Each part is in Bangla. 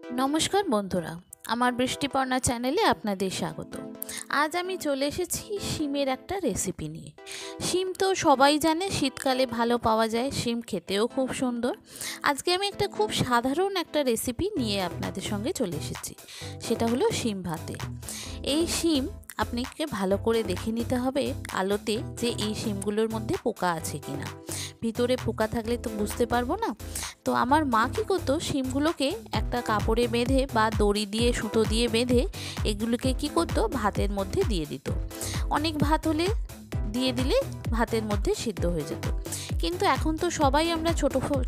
নমস্কার বন্ধুরা, আমার বৃষ্টিপর্ণা চ্যানেলে আপনাদের স্বাগত। আজ আমি চলে এসেছি শিমের একটা রেসিপি নিয়ে। শিম তো সবাই জানে শীতকালে ভালো পাওয়া যায়, শিম খেতেও খুব সুন্দর। আজকে আমি একটা খুব সাধারণ একটা রেসিপি নিয়ে আপনাদের সঙ্গে চলে এসেছি, সেটা হলো শিম ভাতে। এই শিম আপনাকে ভালো করে দেখে নিতে হবে আলোতে যে এই শিমগুলোর মধ্যে পোকা আছে কিনা। ভিতরে পোকা থাকলে তো বুঝতে পারবো না। তো আমার মা কী করতো, শিমগুলোকে একটা কাপড়ে বেঁধে বা দড়ি দিয়ে সুতো দিয়ে বেঁধে এগুলোকে কী করতো ভাতের মধ্যে দিয়ে দিত। অনেক ভাত হলে দিয়ে দিলে ভাতের মধ্যে সিদ্ধ হয়ে যেত। কিন্তু এখন তো সবাই আমরা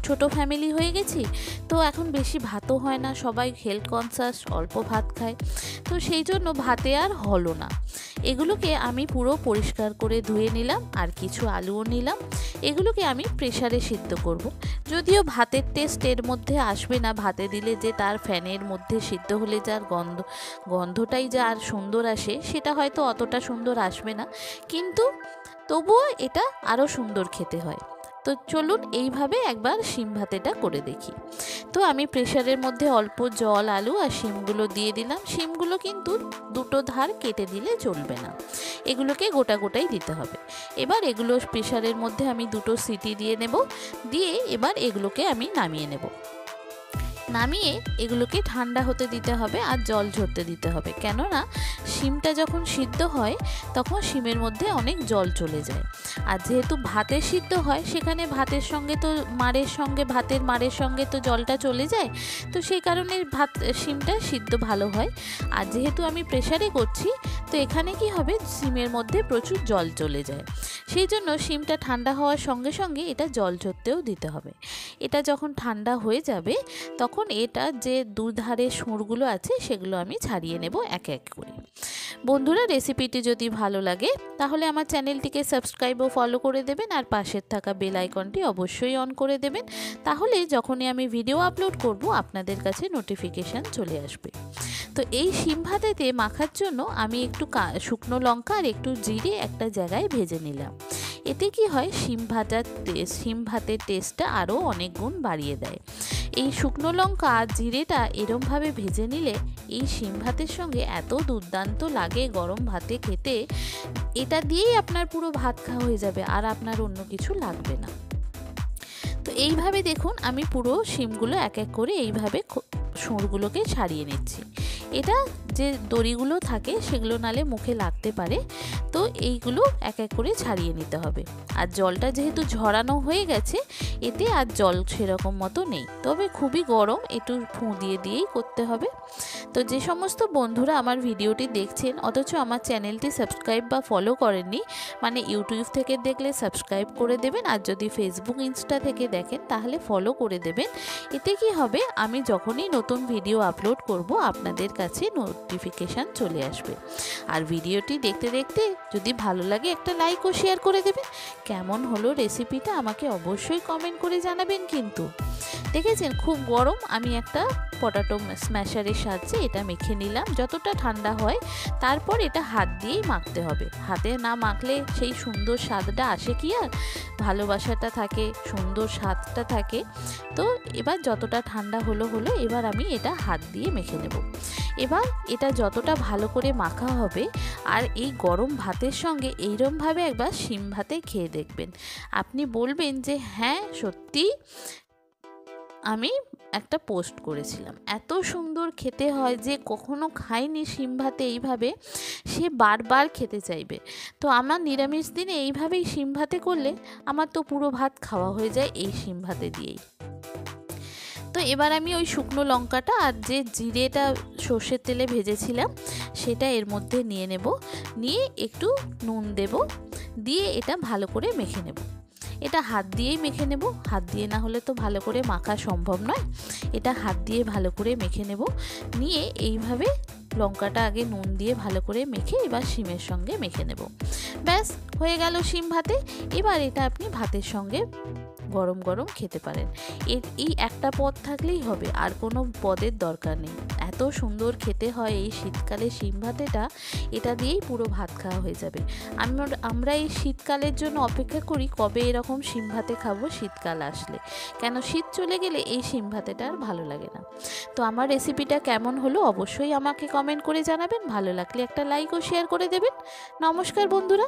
ছোট ফ্যামিলি হয়ে গেছি, তো এখন বেশি ভাতও হয় না, সবাই হেলথ কনসাস, অল্প ভাত খায়। তো সেই জন্য ভাতে আর হলো না। এগুলোকে আমি পুরো পরিষ্কার করে ধুয়ে নিলাম, আর কিছু আলুও নিলাম। এগুলোকে আমি প্রেসারে সিদ্ধ করব। যদিও ভাতের টেস্ট এর মধ্যে আসবে না, ভাতে দিলে যে তার ফ্যানের মধ্যে সিদ্ধ হলে যার গন্ধটাই যা আর সুন্দর আসে, সেটা হয়তো অতটা সুন্দর আসবে না, কিন্তু তবুও এটা আরও সুন্দর খেতে হয়। তো চলুন এইভাবে একবার শিম ভাতেটা করে দেখি। তো আমি প্রেসারের মধ্যে অল্প জল, আলু আর শিমগুলো দিয়ে দিলাম। শিমগুলো কিন্তু দুটো ধার কেটে দিলে চলবে না, এগুলোকে গোটা গোটাই দিতে হবে। এবার এগুলো প্রেসারের মধ্যে আমি দুটো সিটি দিয়ে নেব, দিয়ে এবার এগুলোকে আমি নামিয়ে নেব। নামিয়ে এগুলোকে ঠান্ডা হতে দিতে হবে আর জল ঝরতে দিতে হবে, কেননা শিমটা যখন সিদ্ধ হয় তখন শিমের মধ্যে অনেক জল চলে যায়। আর যেহেতু ভাতে সিদ্ধ হয়, সেখানে ভাতের সঙ্গে তো ভাতের মাড়ের সঙ্গে তো জলটা চলে যায়, তো সেই কারণে শিমটা সিদ্ধ ভালো হয়। আর যেহেতু আমি প্রেসারে করছি, তো এখানে কি হবে, শিমের মধ্যে প্রচুর জল চলে যায়। সেই জন্য শিমটা ঠান্ডা হওয়ার সঙ্গে সঙ্গে এটা জল ঝরতেও দিতে হবে। এটা যখন ঠান্ডা হয়ে যাবে, তখন এটা যে দুধারে সুরগুলো আছে সেগুলো আমি ছাড়িয়ে নেব এক এক করে। বন্ধুরা, রেসিপিটি যদি ভালো লাগে তাহলে আমার চ্যানেলটিকে সাবস্ক্রাইব ও ফলো করে দেবেন, আর পাশের থাকা বেল আইকনটি অবশ্যই অন করে দেবেন। তাহলে যখনই আমি ভিডিও আপলোড করব আপনাদের কাছে নোটিফিকেশান চলে আসবে। তো এই শিম ভাতেতে মাখার জন্য আমি একটু শুকনো লঙ্কা আর একটু জিরে একটা জায়গায় ভেজে নিলাম। এতে কি হয়, শিম ভাতের টেস্টটা আরও অনেক গুণ বাড়িয়ে দেয়। এই শুকনো লঙ্কা আর জিরেটা এরমভাবে ভেজে নিলে এই শিম ভাতের সঙ্গে এত দুর্দান্ত লাগে গরম ভাতে খেতে, এটা দিয়েই আপনার পুরো ভাত খাওয়া হয়ে যাবে, আর আপনার অন্য কিছু লাগবে না। তো এইভাবে দেখুন, আমি পুরো শিমগুলো এক এক করে এইভাবে সুরগুলোকে ছাড়িয়ে নিচ্ছি। এটা যে দড়িগুলো থাকে সেগুলো নালে মুখে লাগতে পারে, তো এইগুলো এক এক করে ছাড়িয়ে নিতে হবে। আর জলটা যেহেতু ঝরানো হয়ে গেছে, এতে আর জল সেরকম মতো নেই, তবে খুবই গরম, একটু ফুঁ দিয়েই করতে হবে। তো যে সমস্ত বন্ধুরা আমার ভিডিওটি দেখছেন অথচ আমার চ্যানেলটি সাবস্ক্রাইব বা ফলো করেননি, মানে ইউটিউব থেকে দেখলে সাবস্ক্রাইব করে দেবেন, আর যদি ফেসবুক, ইনস্টা থেকে দেখেন তাহলে ফলো করে দেবেন। এতে কি হবে, আমি যখনই নতুন ভিডিও আপলোড করব আপনাদের কাছে নোটিফিকেশান চলে আসবে। আর ভিডিওটি দেখতে দেখতে যদি ভালো লাগে একটা লাইক ও শেয়ার করে দেবেন। কেমন হলো রেসিপিটা আমাকে অবশ্যই কমেন্ট করে জানাবেন। কিন্তু দেখেছেন খুব গরম, আমি একটা পটাটো স্ম্যাশারের সাহায্যে এটা মেখে নিলাম। যতটা ঠান্ডা হয় তারপর এটা হাত দিয়েই মাখতে হবে, হাতে না মাখলে সেই সুন্দর স্বাদটা আসে কি, আর ভালোবাসাটা থাকে, সুন্দর স্বাদটা থাকে। তো এবার যতটা ঠান্ডা হলো, এবার আমি এটা হাত দিয়ে মেখে নেব। এবার এটা যতটা ভালো করে মাখা হবে, আর এই গরম ভাতের সঙ্গে এইরমভাবে একবার শিম ভাতে খেয়ে দেখবেন, আপনি বলবেন যে হ্যাঁ সত্যি আমি একটা পোস্ট করেছিলাম, এত সুন্দর খেতে হয়, যে কখনো খায়নি শিম ভাতে এইভাবে সে বারবার খেতে চাইবে। তো আমার নিরামিষ দিনে এইভাবেই শিম ভাতে করলে আমার তো পুরো ভাত খাওয়া হয়ে যায় এই শিম ভাতে দিয়েই। তো এবার আমি ওই শুকনো লঙ্কাটা আর যে জিরেটা সর্ষের তেলে ভেজেছিলাম সেটা এর মধ্যে নিয়ে নেব, নিয়ে একটু নুন দেব, দিয়ে এটা ভালো করে মেখে নেব। এটা হাত দিয়েই মেখে নেব, হাত দিয়ে না হলে তো ভালো করে মাখা সম্ভব নয়। এটা হাত দিয়ে ভালো করে মেখে নেব, নিয়ে এইভাবে লঙ্কাটা আগে নুন দিয়ে ভালো করে মেখে এবার শিমের সঙ্গে মেখে নেব। ব্যাস হয়ে গেল শিম ভাতে। এবার এটা আপনি ভাতের সঙ্গে গরম গরম খেতে পারেন। এই একটা পদ থাকলেই হবে, আর কোনো পদের দরকার নেই। এত সুন্দর খেতে হয় এই শীতকালে শিম ভাতেটা, এটা দিয়েই পুরো ভাত খাওয়া হয়ে যাবে। আমরা এই শীতকালের জন্য অপেক্ষা করি কবে এরকম শিম ভাতে খাবো, শীতকাল আসলে। কেন শীত চলে গেলে এই শিম ভাতেটা আর ভালো লাগে না। তো আমার রেসিপিটা কেমন হলো অবশ্যই আমাকে কমেন্ট করে জানাবেন। ভালো লাগলে একটা লাইক ও শেয়ার করে দেবেন। নমস্কার বন্ধুরা।